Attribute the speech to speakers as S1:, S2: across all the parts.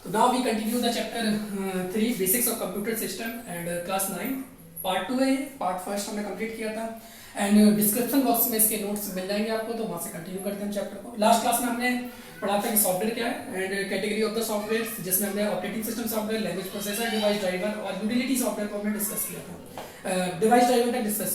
S1: So now we continue the chapter 3 basics of computer system and class 9 part 2 है ये। Part first हमने complete किया था and description box में इसके नोट्स मिल जाएंगे आपको, तो वहां से कंटिन्यू करते हैं चैप्टर को। लास्ट क्लास में हमने पढ़ा था कि सॉफ्टवेयर क्या है and category of the software, जिसमें हमने operating system software, language processor, device driver और यूटिलिटी सॉफ्टवेयर को हमने डिस्कस किया था। डिवाइस ड्राइवर का डिस्कस,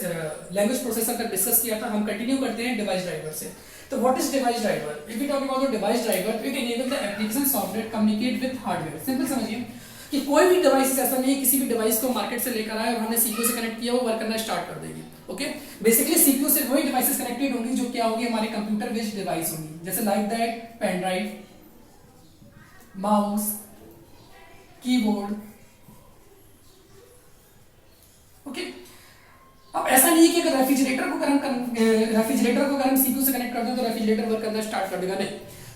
S1: लैंग्वेज प्रोसेसर का डिस्कस किया था। हम कंटिन्यू करते हैं डिवाइस ड्राइवर से। तो what is device driver? If we talk about the device driver, it enable the application software communicate with hardware. Simple समझिए कि कोई भी डिवाइस ऐसा नहीं है, किसी भी डिवाइस को मार्केट से लेकर आए और हमने सीपीयू से कनेक्ट किया, वो वर्क करना स्टार्ट कर देगी। ओके, बेसिकली सीपीयू से वही डिवाइसेस कनेक्टेड होंगी जो क्या होगी, हमारे कंप्यूटर बेस्ड डिवाइस होंगी, जैसे like that pain drive, mouse, keyboard. Okay, अब ऐसा नहीं है कि अगर रेफ्रिजरेटर को अगर हम सीपीयू से कनेक्ट कर दें तो रेफ्रिजरेटर वर्क करना स्टार्ट कर देगा, नहीं।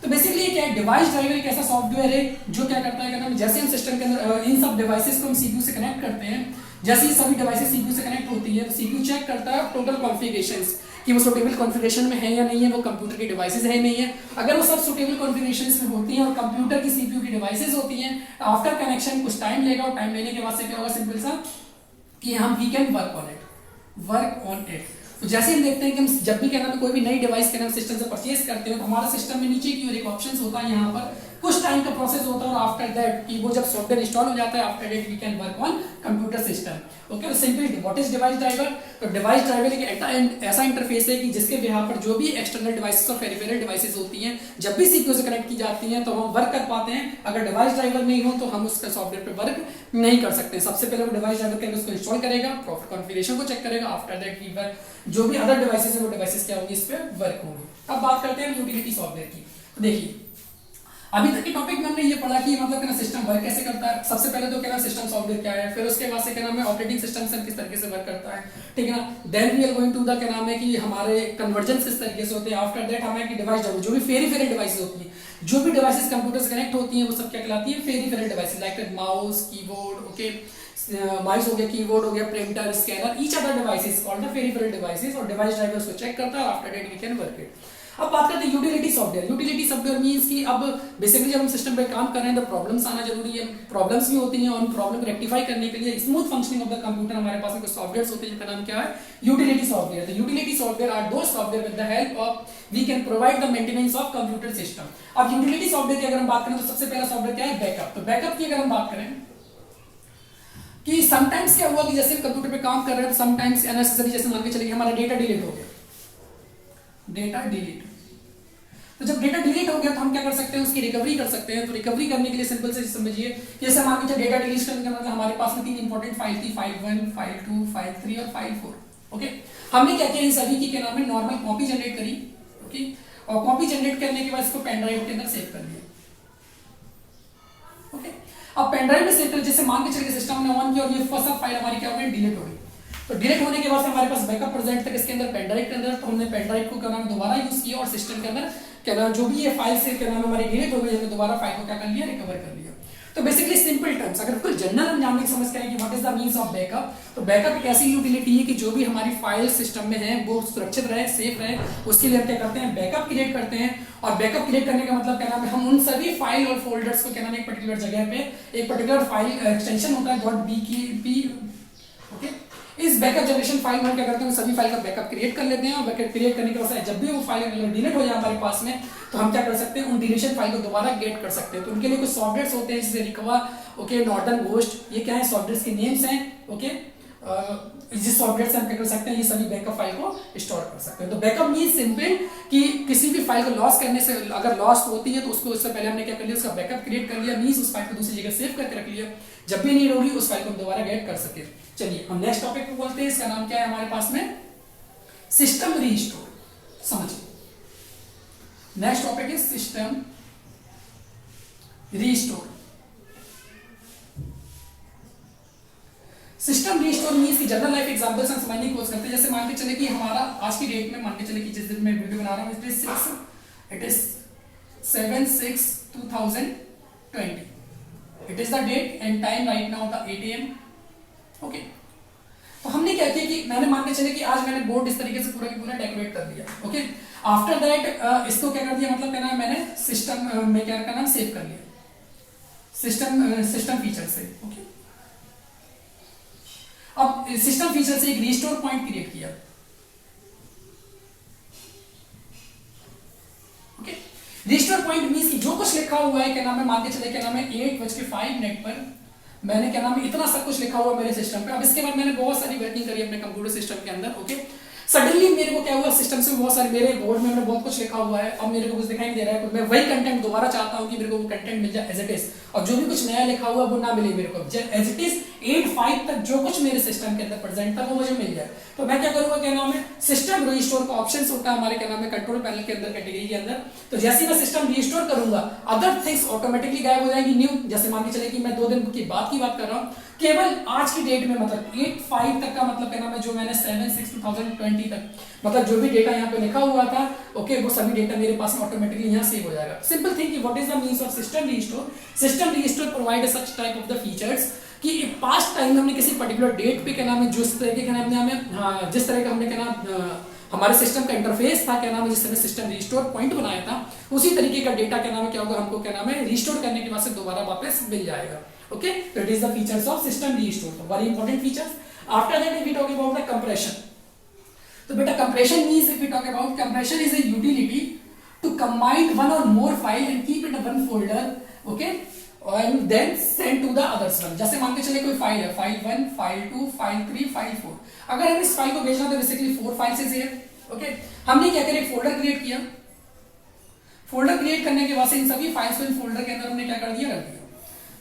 S1: तो बेसिकली क्या है, डिवाइस ड्राइवर एक ऐसा सॉफ्टवेयर है जो क्या करता है, जैसे हम सिस्टम के अंदर इन सब डिवाइसेस को हम सीपीयू से कनेक्ट करते हैं, जैसे ही सभी डिवाइसेस सीपीयू से कनेक्ट होती है तो सीपीयू चेक करता है टोटल कॉन्फ़िगरेशंस कि वो सुटेबल कॉन्फ़िगरेशन में है या नहीं है, वो कंप्यूटर की डिवाइसेस है नहीं है। अगर वो सब सुटेबल कॉन्फ़िगरेशंस में होती हैं और कंप्यूटर की सीपीयू की डिवाइसेस होती हैं, आफ्टर कनेक्शन कुछ टाइम लेगा और टाइम लेने के बाद से क्या होगा, सिंपल सा कि हम we can work on it. तो जैसे हम देखते हैं कि हम जब भी कहना कोई भी नई डिवाइस के नाम सिस्टम से परचेज करते हैं तो हमारा सिस्टम में नीचे की ओर एक ऑप्शन होता है, यहाँ पर कुछ टाइम का प्रोसेस होता है और आफ्टर दैट कि वो जब सॉफ्टवेयर इंस्टॉल हो जाता है, after that we can work on computer system. Okay, simply what is device driver? तो डिवाइस ड्राइवर एक ऐसा इंटरफेस है कि जिसके बिहाफ पर जो भी एक्सटर्नल डिवाइसेस और पेरिफेरल डिवाइसेस होती हैं, जब भी सीपीयू से कनेक्ट की जाती हैं तो हम वर्क कर पाते हैं। अगर डिवाइस ड्राइवर नहीं हो तो हम उसका सॉफ्टवेयर पे वर्क नहीं कर सकते। सबसे पहले वो डिवाइस ड्राइवर के उसको इंस्टॉल करेगा, प्रॉपर कॉन्फ़िगरेशन को चेक करेगा, आफ्टर दैट वी वर्क जो भी अदर डिवाइसेस है वो डिवाइसेस क्या होंगी, इस पे वर्क होंगी। अब बात करते हैं यूटिलिटी सॉफ्टवेयर की। तो देखिए अभी तक के टॉपिक में हमने ये पढ़ा कि मतलब क्या सिस्टम वर्क कैसे करता है। सबसे पहले तो क्या सिस्टम सॉफ्टवेयर क्या है, फिर उसके बाद से क्या नाम है ऑपरेटिंग सिस्टम से किस तरीके से वर्क करता है, ठीक है ना। Then we are going to the क्या नाम है कि हमारे कन्वर्जन किस तरीके से होते हैं। आफ्टर दैट हमें कि डिवाइस जो भी पेरिफेरल डिवाइसेस होती है, जो भी डिवाइसेस कंप्यूटर से कनेक्ट होती हैं वो सब क्या कहलाती है, peripheral devices like mouse, keyboard, okay, mouse हो गया, कीबोर्ड हो गया, printer, scanner, each other devices called the peripheral devices. और डिवाइस ड्राइवर्स को चेक करता है और after that we can work it. अब बात करते हैं utility software. Utility software means कि अब बेसिकली जब हम सिस्टम पे काम कर रहे हैं तो प्रॉब्लम्स आना जरूरी है, प्रॉब्लम्स भी होती हैं और उन प्रॉब्लम को रेक्टिफाई करने के लिए smooth functioning of the computer हमारे पास में कुछ सॉफ्टवेयर्स होते हैं जिनका नाम क्या है, utility software. The utility software are those software with the help of we can provide the maintenance of computer system. अब यूटिलिटी सॉफ्टवेयर की अगर हम बात करें तो सबसे पहला सॉफ्टवेयर क्या है, बैकअप। तो बैकअप की अगर हम बात करें कि समटाइम्स क्या हुआ कि जैसे कंप्यूटर पे काम कर रहे हैं तो समटाइम्स अननेसेसरी, जैसे मान के चलिए हमारा डेटा डिलीट हो गया, डेटा डिलीट। तो जब डेटा डिलीट हो गया तो हम क्या कर सकते हैं, उसकी रिकवरी कर सकते हैं। तो रिकवरी करने के लिए सिंपल से समझिए, जैसे मान लीजिए डेटा डिलीट करने का मतलब हमारे पास में 3 इंपॉर्टेंट फाइल थी, फाइल 1, फाइल 2, फाइल 3 और फाइल 4। ओके, हमने क्या किया, इन सभी की क्या नाम है नॉर्मल कॉपी जनरेट करी। ओके, और कॉपी जनरेट करने के बाद इसको पेन ड्राइव के अंदर सेव कर लिया। ओके, अब पेन ड्राइव में सेव कर, जैसे मान के चलिए सिस्टम ने ऑन किया और ये फर्स्ट फाइल हमारी क्या हो गई, डिलीट हो गई। तो डिलीट होने के बाद हमारे पास बैकअप प्रेजेंट तक इसके अंदर पेन ड्राइव के अंदर, तो हमने पेन ड्राइव को क्या नाम दोबारा यूज किया और सिस्टम के अंदर क्या नाम जो भी ये फाइल से क्या नाम हमारी डिलीट हो गई, हमने दोबारा फाइल को क्या कर लिया, रिकवर कर लिया। तो बेसिकली सिंपल टर्म्स अगर कोई जनरल हम जानने की समझ करें कि what is the means of backup, तो बैकअप एक ऐसी यूटिलिटी है कि जो भी हमारी फाइल सिस्टम में है वो सुरक्षित रहे, सेफ रहे, उसके लिए हम क्या करते हैं, बैकअप क्रिएट करते हैं। और बैकअप क्रिएट करने का मतलब क्या नाम है, हम उन सभी फाइल और फोल्डर्स को क्या नाम है एक पर्टिकुलर जगह पे एक पर्टिकुलर फाइल एक्सटेंशन होता है .bkb। ओके, इस बैकअप जनरेशन फाइल में क्या करते हैं, सभी फाइल का बैकअप क्रिएट कर लेते हैं और बैकअप क्रिएट करने के बाद जब भी वो फाइल डिलीट हो जाए हमारे पास में, तो हम क्या कर सकते हैं, उन डिलीशन फाइल को दोबारा गेट कर सकते हैं। तो उनके लिए कुछ सॉफ्टवेयर्स होते हैं जैसे रिकवर, ओके, नॉर्टन घोस्ट, ये क्या है सॉफ्टवेयर्स के नेम्स हैं। ओके, जिस सॉफ्टवेयर से हम क्या कर सकते हैं, ये सभी बैकअप फाइल को स्टोर कर सकते हैं। तो बैकअप मींस सिंपल कि किसी भी फाइल को लॉस करने से, अगर लॉस होती है तो उसको उससे पहले हमने क्या कर लिया, उसका बैकअप क्रिएट कर लिया, मींस उस फाइल को दूसरी जगह सेव करके रख लिया, जब भी नीड होगी उस फाइल को दोबारा गेट कर सके। चलिए हम नेक्स्ट टॉपिक पे बोलते हैं, इसका नाम क्या है हमारे पास में, सिस्टम रीस्टोर। समझिए next topic is system restore. System restore means की जनरल लाइफ एग्जांपल्स हम समझने की कोशिश करते हैं। जैसे मान के चले कि हमारा आज की डेट में मान के चले कि जिस दिन मैं वीडियो बना रहा हूं it is 7/6/2020, it is the date and time right now the 8 AM। Okay, तो हमने क्या किया कि मैंने मान के चले कि आज मैंने बोर्ड इस तरीके से पूरा की पूरा डेकोरेट कर दिया। ओके, आफ्टर दैट इसको क्या कर दिया, मतलब क्या नाम मैंने सिस्टम में क्या करना सेव कर लिया, सिस्टम फीचर से। ओके, अब सिस्टम फीचर से एक रिस्टोर पॉइंट क्रिएट किया। ओके, रिस्टोर पॉइंट मींस कि जो कुछ लिखा हुआ है क्या नाम है, मान के चले क्या नाम है 8:05 पर मैंने क्या नाम है इतना सब कुछ लिखा हुआ मेरे सिस्टम पे। अब इसके बाद मैंने बहुत सारी वर्किंग करी अपने कंप्यूटर सिस्टम के अंदर। ओके, सडनली मेरे को क्या हुआ, सिस्टम से बहुत सारे मेरे बोर्ड में मैंने बहुत कुछ लिखा हुआ है, अब मेरे को कुछ दिखाई नहीं दे रहा है, मैं वही कंटेंट दोबारा चाहता हूं कि मेरे को वो कंटेंट मिल जाए एज इट इज, और जो भी कुछ नया लिखा हुआ वो ना मिले मेरे को, एज इट इज 8:5 तक जो कुछ मेरे सिस्टम के अंदर प्रेजेंट था वो मुझे मिल जाए। तो मैं क्या करूंगा, क्या नाम है सिस्टम रिस्टोर का ऑप्शन होता है हमारे क्या नाम है कंट्रोल पैनल के अंदर कैटेगरी के अंदर। तो जैसे मैं सिस्टम रिस्टोर करूंगा अदर थिंग्स ऑटोमेटिकली गायब हो जाएंगी न्यू। जैसे मान के चले कि मैं 2 दिन की बात कर रहा हूं, केवल आज की डेट में मतलब 8:5 तक का मतलब क्या नाम है जो मैंने 7/6/2020 तक मतलब जो भी डेटा यहाँ पे लिखा हुआ था, ओके, वो सभी डेटा मेरे पास में ऑटोमेटिकली यहाँ सेव हो जाएगा। सिंपल थिंग कि what is the means of system restore. System restore provide such type of the features कि पास्ट टाइम में हमने किसी पर्टिकुलर डेट पे क्या नाम है जिस तरह के क्या नाम है जिस तरह का हमने क्या नाम हमारे सिस्टम का इंटरफेस था क्या नाम है जिस तरह सिस्टम रिस्टोर पॉइंट बनाया था, उसी तरीके का डेटा क्या नाम है क्या होगा हमको क्या नाम है रिस्टोर करने के बाद से दोबारा वापस मिल जाएगा। ओके, तो it is the features of system restore, very important features. After that we talk about the compression. तो बेटा compression means if we talk about compression is a utility to combine one or more file and keep it in one folder, okay, and then send to the others one। जैसे मान के चले कोई file है, file 1, file 2, file 3, file 4, अगर हम इस file को भेजना तो बेसिकली 4 फाइल्स है। ओके, हमने क्या किया, एक फोल्डर क्रिएट किया। फोल्डर क्रिएट करने के बाद से इन सभी फाइल्स को इन फोल्डर के अंदर हमने क्या कर दिया, रख दिया।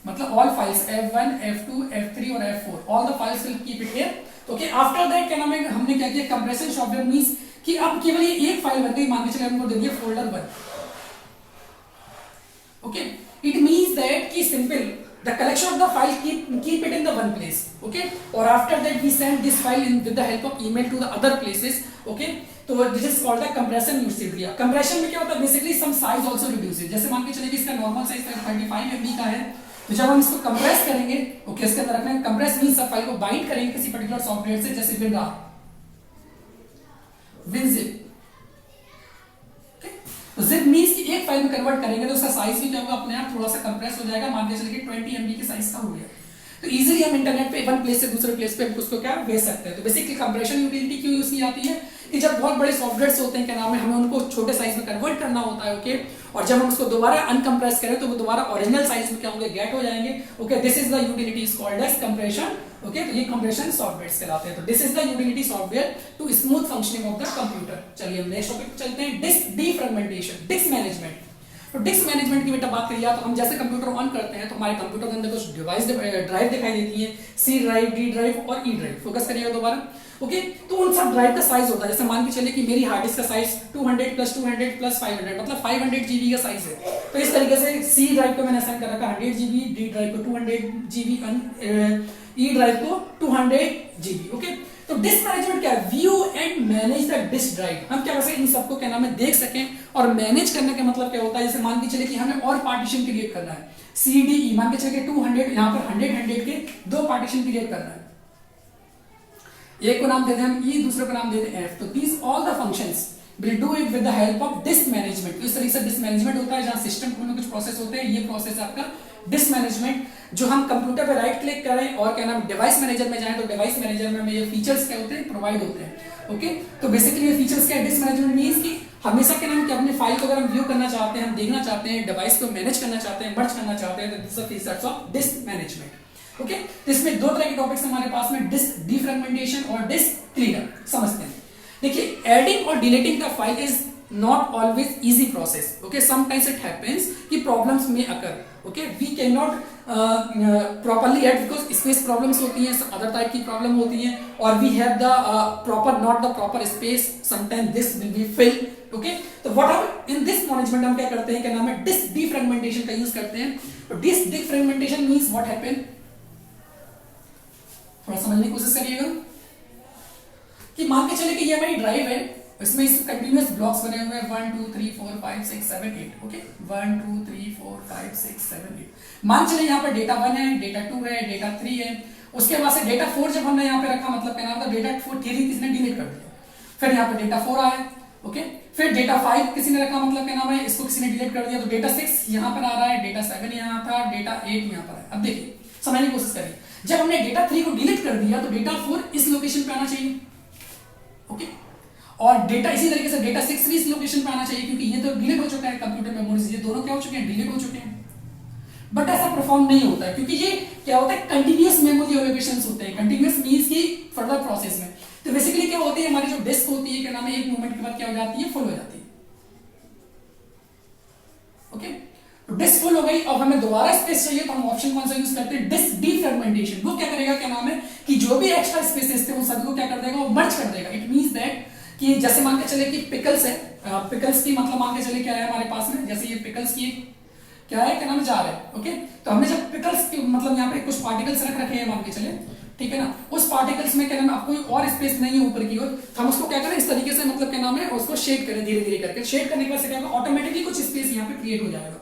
S1: मतलब all files F1, F2, F3 और F4 all the files will keep it here. Okay, after that क्या नाम है हमने क्या किया, कंप्रेशन सॉफ्टवेयर मींस कि अब केवल ये एक फाइल बन गई, मान के चले हमको दे दिया folder 1। Okay, it means that ki simple the collection of the file keep it in the one place, okay, or after that we send this file in with the help of email to the other places, okay। तो this is called the compression usage दिया। compression में क्या होता है, basically some size also reduces। जैसे मान के चलिए कि इसका नॉर्मल साइज 35 MB का है, तो जब हम इसको कंप्रेस करेंगे, ओके, इसके अंदर रखना है कंप्रेस मींस सब फाइल को बाइंड करेंगे किसी पर्टिकुलर सॉफ्टवेयर से, जैसे WinZip। जिप मींस कि एक फाइल में कन्वर्ट करेंगे तो उसका साइज भी क्या होगा, अपने आप थोड़ा सा कंप्रेस हो जाएगा, मान के चलिए 20 MB के साइज का हो गया। तो इजीली हम इंटरनेट पे वन प्लेस से दूसरे प्लेस पे उसको क्या भेज सकते हैं। तो बेसिकली कंप्रेशन यूटिलिटी क्यों यूज की जाती है कि जब बहुत बड़े सॉफ्टवेयर्स होते हैं क्या नाम है हमें उनको छोटे साइज में कन्वर्ट करना होता है, ओके, और जब हम उसको दोबारा अनकंप्रेस करें तो वो दोबारा ओरिजिनल साइज में क्या होंगे, गेट हो जाएंगे। Okay, this is the utility is called as compression. Okay, तो ये कंप्रेशन सॉफ्टवेयर्स कहलाते हैं। तो this is the utility software to smooth functioning of the computer. चलिए हम नेक्स्ट टॉपिक पे चलते हैं, डिस्क डीफ्रेगमेंटेशन, डिस्क मैनेजमेंट। तो डिस्क मैनेजमेंट की बेटा बात करिए तो हम जैसे कंप्यूटर ऑन करते हैं तो हमारे कंप्यूटर के अंदर कुछ डिवाइस ड्राइव दिखाई देती है, सी ड्राइव, डी ड्राइव और ई ड्राइव। फोकस करिएगा दोबारा। ओके, तो उन सब ड्राइव का साइज होता है, जैसे मान के चले कि मेरी हार्ड डिस्क का साइज 200 + 200 + 500 मतलब 500 GB का साइज है। तो इस तरीके से सी ड्राइव को मैंने असाइन कर रखा 100 GB, डी ड्राइव को 200 GB, ई ड्राइव को 200 GB। ओके, तो डिस्क मैनेजमेंट क्या है, view and manage the disk drive. हम क्या वैसे इन सबको क्या नाम है देख सकें, और मैनेज करने का मतलब क्या होता है, जैसे मान के चले कि हमें और पार्टीशन क्रिएट करना है, सी डी ई, मान के चले 200 यहाँ पर 100 के 2 पार्टीशन क्रिएट करना है, एक को नाम देते हैं हम ई, दूसरे को नाम देते हैं एफ। तो these all the functions will do it with the help of disc management. इस तरीके से डिस्क मैनेजमेंट होता है जहां सिस्टम में कुछ प्रोसेस होते हैं, ये प्रोसेस आपका डिस्क मैनेजमेंट। जो हम कंप्यूटर पे राइट क्लिक करें और क्या नाम डिवाइस मैनेजर में जाएं तो डिवाइस मैनेजर में हमें ये फीचर्स क्या होते हैं, प्रोवाइड होते हैं। ओके, तो बेसिकली ये फीचर्स क्या है, डिस्क मैनेजमेंट मींस कि हमेशा क्या नाम कि अपने फाइल को अगर हम व्यू करना चाहते हैं, हम देखना चाहते हैं, डिवाइस को मैनेज करना चाहते हैं, मर्ज करना चाहते हैं, तो this is the features of disc management. Okay, तो इसमें 2 तरह के टॉपिक्स हमारे पास में, डिस्क डीफ्रेगमेंटेशन और डिस्क क्लीनर। समझते हैं, देखिए एडिंग और deleting the file is not always easy process, okay, sometimes it happens कि problems may occur, okay, we cannot properly add because space problems होती हैं, other type की problem होती हैं, और we have the not the proper space, sometimes this will be filled, okay। तो what happen in this management हम क्या करते हैं, क्या नाम है, disk defragmentation का यूज करते हैं। तो disk defragmentation means what happen, थोड़ा समझने की कोशिश करिएगा कि मान के चले कि ये हमारी ड्राइव है, इसमें इस कंटीन्यूअस ब्लॉक्स बने हुए हैं 1 2 3 4 5 6 7 8। ओके, 1 2 3 4 5 6 7 8। मान चले यहाँ पर डेटा 1 है, डेटा 2 है, डेटा 3 है, उसके बाद से डेटा 4 जब हमने यहाँ पे रखा मतलब क्या नाम था, डेटा 4 थ्री किसने डिलीट कर दिया, फिर यहाँ पे डेटा 4 आया। ओके, फिर डेटा 5 किसी ने रखा, मतलब क्या नाम है, इसको किसी ने डिलीट कर दिया, तो डेटा 6 यहां पर आ रहा है, डेटा 7 यहां था, डेटा 8 यहां पर है। अब देखिए समझने की कोशिश करिए, जब हमने डेटा 3 को डिलीट कर दिया तो डेटा 4 इस लोकेशन पे आना चाहिए, ओके, और डेटा इसी तरीके से डेटा 6 भी इस लोकेशन पे आना चाहिए, क्योंकि ये तो डिलीट हो चुका है कंप्यूटर मेमोरीज, ये दोनों क्या हो चुके हैं, डिलीट हो चुके हैं। बट ऐसा परफॉर्म नहीं होता है, क्योंकि ये क्या होता है, कंटिन्यूअस मेमोरी एलोकेशंस होते हैं। कंटिन्यूअस मींस की फर्दर प्रोसेस में तो बेसिकली क्या होती है, हमारी जो डिस्क होती है क्या नाम है, एक मूवमेंट के बाद क्या हो जाती है, फुल हो जाती है, ओके। तो डिस्क फुल हो गई, अब हमें दोबारा स्पेस चाहिए, तो हम ऑप्शन कौन सा यूज करते हैं, डिस्क डीफ्रेगमेंटेशन। वो क्या करेगा, क्या नाम है, कि जो भी एक्स्ट्रा स्पेसेस थे उन सभी को क्या कर देगा, वो मर्ज कर देगा। इट मींस दैट कि जैसे मान के चले कि पिकल्स है, पिकल्स की मतलब मान के चले क्या है हमारे पास में, जैसे ये पिकल्स की क्या है, क्या नाम, जार है, ओके। तो हमने जब पिकल्स के मतलब यहाँ पे कुछ पार्टिकल्स रख रखे हैं मान के चले, ठीक है ना, उस पार्टिकल्स में क्या नाम, अब कोई और स्पेस नहीं है ऊपर की ओर, हम उसको क्या करें, इस तरीके से मतलब क्या नाम है, उसको शेड करें धीरे धीरे करके। शेड करने के बाद क्या होगा, ऑटोमेटिकली कुछ स्पेस यहाँ पे क्रिएट हो जाएगा,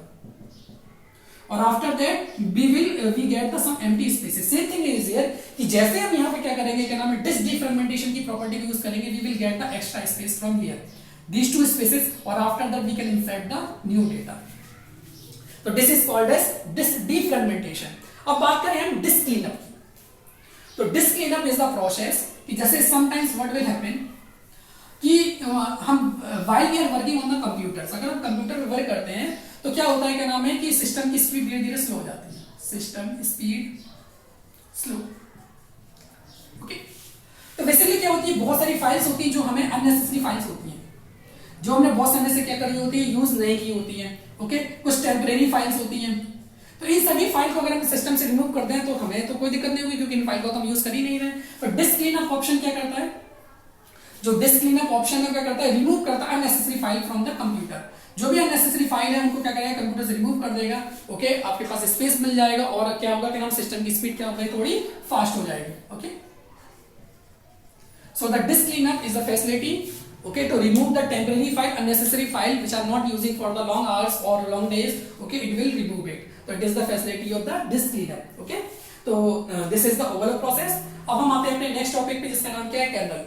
S1: और after that we get the some empty spaces. Same thing is here कि जैसे हम यहाँ पे क्या करेंगे, क्या नाम है, डिस्क डीफ्रेगमेंटेशन की प्रॉपर्टी यूज करेंगे, we will get the extra space from here, these two spaces, और after that we can insert the new data. तो this is called as disk defragmentation. अब बात करें हम डिस्क क्लीनअप। तो disk cleanup is the process कि जैसे sometimes what will happen कि हम while we are working on the computers, अगर हम कंप्यूटर में वर्क करते हैं तो क्या होता है, क्या नाम है, कि सिस्टम की स्पीड धीरे धीरे स्लो हो जाती है, सिस्टम स्पीड स्लो, ओके। तो बेसिकली क्या होती है, बहुत सारी फाइल्स होती हैं जो हमें अननेसेसरी फाइल्स होती हैं, जो हमने बहुत समय से क्या करी होती है, यूज नहीं की होती है, ओके। कुछ टेम्परेरी फाइल्स होती हैं, तो इन सभी फाइल को अगर हम सिस्टम से रिमूव कर दें तो हमें तो कोई दिक्कत नहीं होगी, क्योंकि इन फाइल को तो हम यूज कर ही नहीं रहे। पर डिस्क क्लीनअप ऑप्शन क्या करता है, जो डिस्क क्लीनअप ऑप्शन है क्या करता है, रिमूव करता है unnecessary file from the computer. जो भी अननेसेसरी फाइल है उनको क्या करेगा, कंप्यूटर से रिमूव कर देगा, ओके। आपके पास स्पेस मिल जाएगा, और क्या होगा कि हम सिस्टम की स्पीड क्या होगी, थोड़ी फास्ट हो जाएगी, okay. So the disc cleanup is the facility, okay, to remove the temporary file, unnecessary file which are not using for the long hours or long days, okay, it will remove it. So it is the facility of the disk cleanup, okay. तो this is the overall process. अब हम आते हैं अपने next topic पे, जिसका नाम क्या है, कर्नल।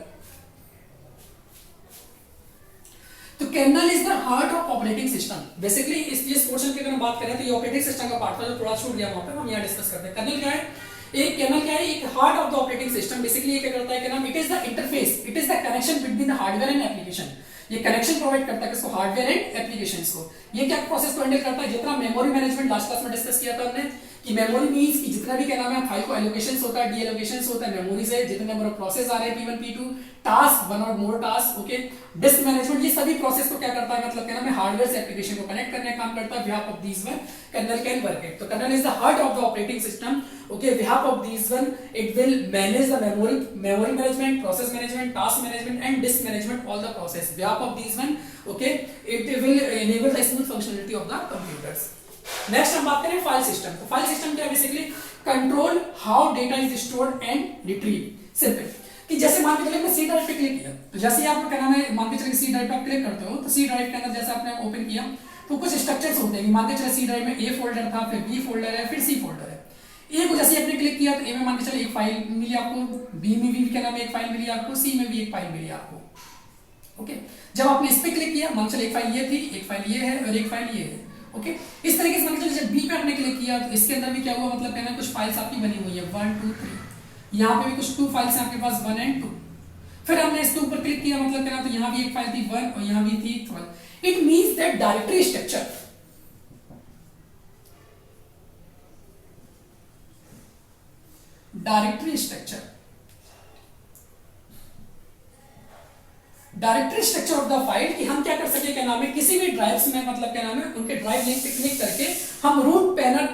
S1: तो kernel is the heart of operating system. Basically इस पोर्शन की अगर हम बात करें तो ये ऑपरेटिंग सिस्टम का पार्ट था जो थोड़ा छूट गया वहां पे, हम यहाँ डिस्कस करते हैं। कर्नल क्या है, एक कर्नल क्या है, एक heart of the operating system. Basically ये क्या करता है, क्या नाम, it is the interface, it is the connection between the hardware and application. ये कनेक्शन प्रोवाइड करता है किसको, हार्डवेयर एंड एप्लीकेशंस को। ये क्या प्रोसेस को हैंडल करता है, जितना मेमोरी मैनेजमेंट लास्ट क्लास में डिस्कस किया था हमने, कि मेमोरी मींस कि जितना भी क्या नाम है फाइल को एलोकेशंस होता है, डी एलोकेशंस होता है मेमोरी से, जितने नंबर ऑफ प्रोसेस आ रहे हैं P1 P2, task one or more task, okay. Disc management, ये सभी प्रोसेस को क्या करता है, मतलब क्या नाम है, हार्डवेयर से एप्लीकेशन को कनेक्ट करने का काम करता है। behalf of these one kernel can work it. तो kernel is the heart of the operating system, okay. behalf of these one it will manage the memory management, process management, task management and disk management, all the process behalf of these one, okay. it will enable the smooth functionality of the computers. Next हम बात करें file system. तो file system क्या है, basically control how data is stored and retrieve. Simple कि जैसे मान के चलिए मैं सी ड्राइव पे क्लिक किया, तो जैसे ही आपको क्या नाम है, मान के चलिए सी ड्राइव पे आप क्लिक करते हो, तो सी ड्राइव के अंदर जैसे आपने ओपन किया तो कुछ स्ट्रक्चर्स होते हैं। मान के चलिए सी ड्राइव में ए फोल्डर था, फिर बी फोल्डर है, फिर सी फोल्डर है। ए को जैसे आपने क्लिक किया तो ए में मान के चलिए एक फाइल मिली आपको, बी में भी क्या नाम है एक फाइल मिली आपको, सी में भी एक फाइल मिली आपको, ओके। जब आपने इस पे क्लिक किया, मान चलिए एक फाइल ये थी, एक फाइल ये है और एक फाइल ये है, ओके। इस तरीके से मान के चलिए जब बी पे आपने क्लिक किया तो इसके अंदर भी क्या हुआ, मतलब कहना कुछ फाइल्स आपकी बनी हुई है 1 2 3, यहाँ पे भी कुछ 2 फाइल्स हैं आपके पास 1 और 2। फिर हमने इसके ऊपर क्लिक किया, मतलब कहना तो यहाँ भी एक फाइल थी 1 और यहाँ भी थी 12। It means that directory structure, directory structure of the file, कि हम क्या कर सके, क्या नाम है, किसी भी ड्राइव्स में मतलब क्या नाम है उनके ड्राइव लिंक पे क्लिक करके हम रूट पैनल,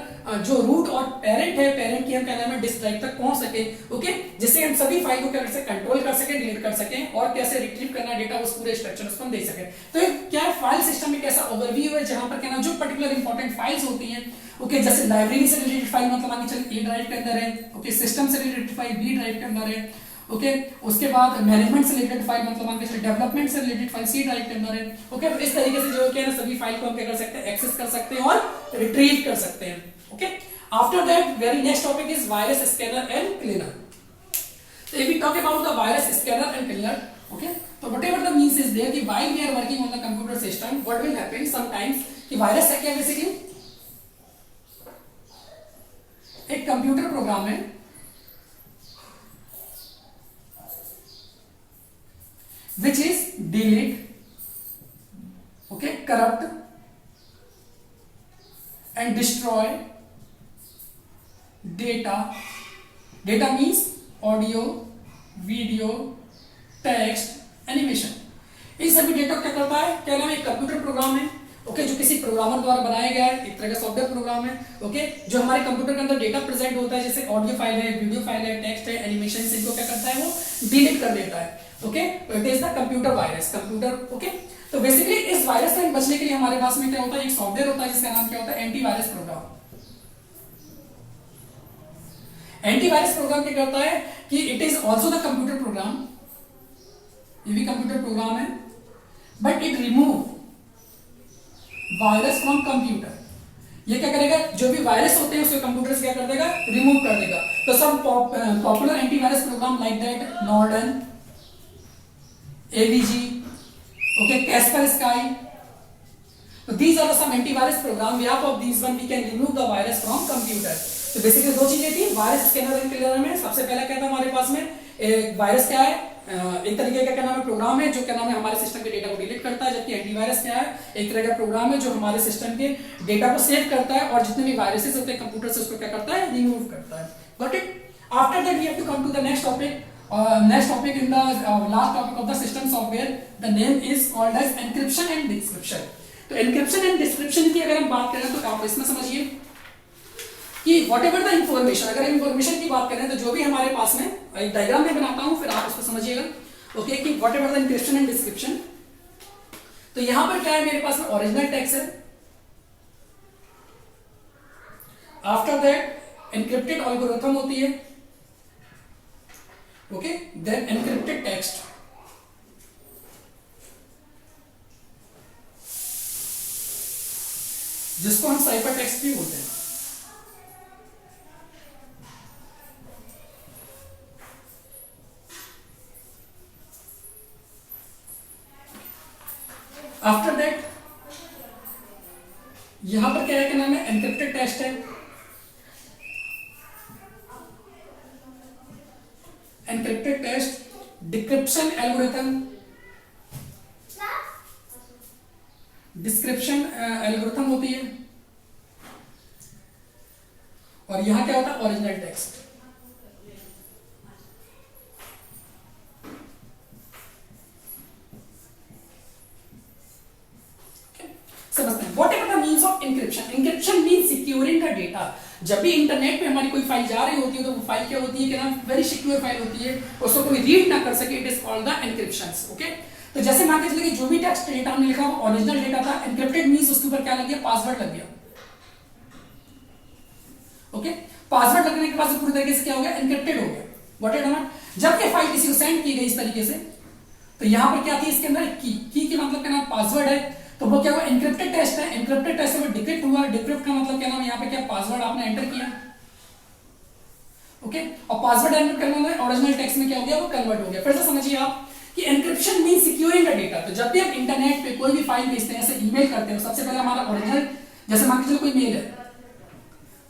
S1: जो रूट और पेरेंट है, पेरेंट की हम क्या नाम है डिस्क ड्राइव तक पहुंच सके, ओके। जिससे हम सभी फाइल को क्या कर सके, कंट्रोल कर सके, डिलीट कर सके, और कैसे रिट्रीव करना डेटा उस पूरे स्ट्रक्चर उसको हम दे सके। तो क्या है, फाइल सिस्टम एक ऐसा ओवरव्यू है जहां पर क्या नाम जो पर्टिकुलर इंपॉर्टेंट फाइल्स होती हैं, ओके। जैसे लाइब्रेरी से रिलेटेड फाइल मतलब मान के चलिए ए ड्राइव के अंदर है, ओके। सिस्टम से रिलेटेड फाइल बी ड्राइव के अंदर है, ओके। उसके बाद मैनेजमेंट से रिलेटेड फाइल मतलब मान के चलिए डेवलपमेंट से रिलेटेड फाइल सी ड्राइव के अंदर है, ओके। तो इस तरीके से जो है ना सभी फाइल को हम क्या कर सकते हैं, एक्सेस कर सकते हैं और रिट्रीव कर सकते हैं, okay. After that very next topic is virus scanner and cleaner. So if we talk about the virus scanner and cleaner, Okay, so whatever the means is there कि while we are working on the computer system, what will happen sometimes कि virus है क्या basically एक computer program है which is delete, okay, corrupt and destroy data. Data means audio, video, text, animation. इन सभी data क्या करता है, क्या नाम है, एक कंप्यूटर प्रोग्राम है, ओके, जो किसी प्रोग्रामर द्वारा बनाया गया है, एक तरह का सॉफ्टवेयर प्रोग्राम है, ओके, जो हमारे कंप्यूटर के अंदर डेटा प्रेजेंट होता है, जैसे ऑडियो फाइल है, वीडियो फाइल है, टेक्स्ट है, एनिमेशन, इनको क्या करता है, वो डिलीट कर देता है. Okay, it is the computer virus, computer. Okay, तो बेसिकली इस वायरस से बचने के लिए हमारे पास में क्या होता है, एक सॉफ्टवेयर होता है जिसका नाम क्या होता है, एंटीवायरस प्रोग्राम. एंटीवायरस प्रोग्राम क्या करता है कि it is also the computer program, ये भी कंप्यूटर प्रोग्राम है, but it remove virus from computer. ये क्या करेगा, जो भी वायरस होते हैं उसको कंप्यूटर से क्या कर देगा, रिमूव कर देगा. तो सब popular antivirus program like that Norton, AVG, okay, Kaspersky. तो these are some antivirus program. We of these one we can remove the virus from computer. तो बेसिकली दो चीजें थी, वायरस स्कैनर एंड क्लियर में. सबसे पहला क्या था हमारे पास में, वायरस क्या है, एक तरीके का क्या नाम है, प्रोग्राम है जो क्या नाम है हमारे सिस्टम के डेटा को डिलीट करता है. जबकि एंटीवायरस क्या है, एक तरह का प्रोग्राम है जो हमारे सिस्टम के डेटा को सेव करता है और जितने भी वायरसेस होते हैं कंप्यूटर से उसको क्या करता है, रिमूव करता है. Got it. After that we have to come to the next topic. Next topic in the last topic of the system software. The name is called as encryption and description. तो encryption and description की अगर हम बात करें तो आप इसमें समझिए कि व्हाटएवर द इंफॉर्मेशन, अगर इंफॉर्मेशन की बात करें तो जो भी हमारे पास में, एक डायग्राम में बनाता हूं फिर आप उसको समझिएगा. ओके, कि whatever the encryption and description. तो यहां पर क्या है, मेरे पास में ओरिजिनल टेक्स्ट है. आफ्टर दैट एनक्रिप्टेड एल्गोरिथम होती है. ओके, देन एनक्रिप्टेड टेक्स्ट, जिसको हम साइफर टेक्स्ट भी बोलते हैं. आफ्टर दैट यहां पर क्या है, क्या नाम है, एनक्रिप्टेड टेक्स्ट है. Encrypted text, decryption algorithm, description algorithm होती है. और यहां क्या होता है, ओरिजिनल टेक्स्ट. समझते हैं. What ever the means of encryption. Encryption means securing the data. जब भी इंटरनेट पे हमारी कोई फाइल जा रही होती है तो वो फाइल क्या होती है, क्या नाम, वेरी सिक्योर फाइल होती है, उसको कोई रीड ना कर सके. It is called the encryptions. Okay, तो जैसे मान के चलिए जो भी टेक्स्ट डेटा हमने लिखा वो ओरिजिनल डेटा था. एनक्रिप्टेड मींस उसके ऊपर क्या लग गया, पासवर्ड लग गया. ओके, पासवर्ड लगने के बाद पूरी तरीके से क्या हो गया, एनक्रिप्टेड हो गया. What it not. जब ये फाइल किसी को सेंड की गई इस तरीके से तो यहां पर क्या थी, इसके अंदर की के मतलब क्या नाम, पासवर्ड है. तो वो क्या हुआ, एनक्रिप्टेड टेक्स्ट है. एनक्रिप्टेड टेक्स्ट से वो डिक्रिप्ट हुआ. डिक्रिप्ट का मतलब क्या नाम, यहाँ पे क्या पासवर्ड आपने एंटर किया. ओके, और पासवर्ड एंटर करने में ओरिजिनल टेक्स्ट में क्या हो गया, वो कन्वर्ट हो गया. फिर से समझिए आप कि encryption mean securing the data. तो जब भी हम इंटरनेट पे कोई भी फाइल भेजते हैं, जैसे ईमेल करते हैं, सबसे पहले हमारा ओरिजिनल, जैसे मान के चलो कोई मेल है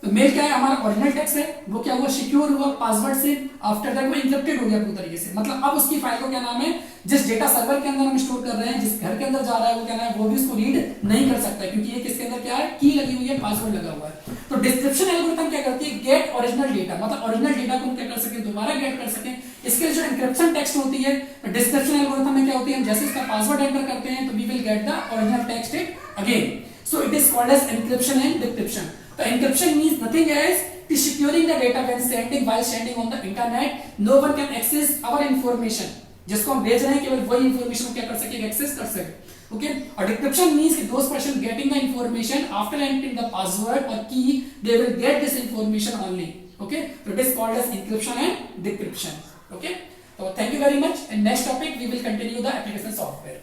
S1: तो मेल क्या है, हमारा ओरिजिनल टेक्स्ट है, वो क्या हुआ, सिक्योर हुआ पासवर्ड से. आफ्टर दैट वो एन्क्रिप्टेड हो गया पूरी तरीके से. मतलब अब उसकी फाइल को क्या नाम है, जिस डेटा सर्वर के अंदर हम स्टोर कर रहे हैं, जिस घर के अंदर जा रहा है, वो क्या नाम है, वो भी उसको रीड नहीं कर सकता, क्योंकि ये किसके अंदर क्या है, की लगी हुई है, पासवर्ड लगा हुआ है. तो डिस्क्रिप्शन एल्गोरिथम क्या करती है, गेट ओरिजिनल डेटा, मतलब ओरिजिनल डेटा को हम क्या कर सके, दोबारा गेट कर सके. इसके लिए जो एन्क्रिप्शन टेक्स्ट होती है, डिस्क्रिप्शन एल्गोरिथम में क्या होती है, जैसे इसका पासवर्ड एंटर करते हैं तो we will get the original text again. So it is called as encryption and decryption. तो encryption means nothing else is securing the data when sending, while sending on the internet. No one can access our information. जिसको हम भेज रहे हैं केवल वही information क्या कर सके, एक्सेस कर सके. ओके, और decryption means those person getting the information after entering the password or key, they will get this information only. Okay, so it is called as encryption and decryption. Okay, so thank you very much. In next topic we will continue the application software.